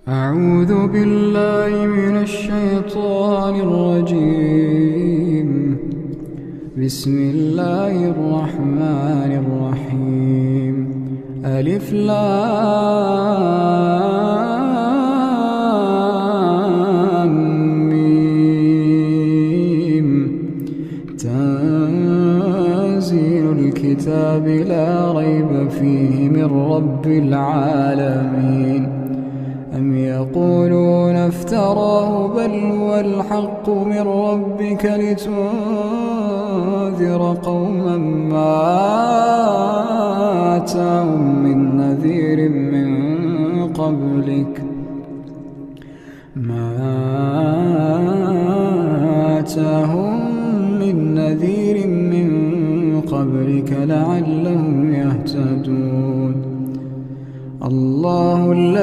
أعوذ بالله من الشيطان الرجيم. بسم الله الرحمن الرحيم. ألف لام ميم. تنزيل الكتاب لا ريب فيه من رب العالمين. أم يقولون افتراه بل هو الحق من ربك لتنذر قوما ما آتاهم من نذير من قبلك لعلهم يهتدون. الله الذي